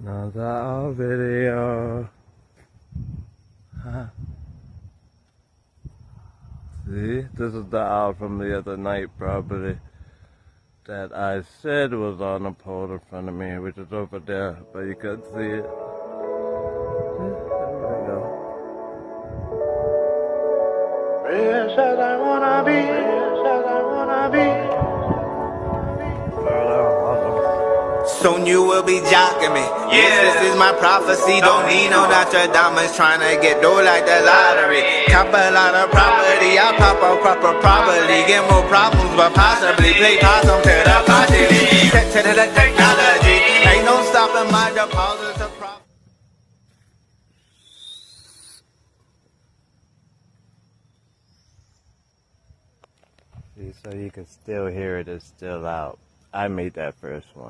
Another video. Huh. See, this is the owl from the other night probably that I said was on a pole in front of me, which is over there, but you can't see it. There we go. Rich as I wanna be, rich as I wanna be. Soon you will be jocking me. Yes, this is my prophecy. Don't need no Nostradamus trying to get dough like the lottery. Cop a lot of property, I pop a proper properly. Get more problems, but possibly play possum to the possibly. Tech to the technology. Ain't no stopping my deposits of profit. See, so you can still hear it, it's still out. I made that first one.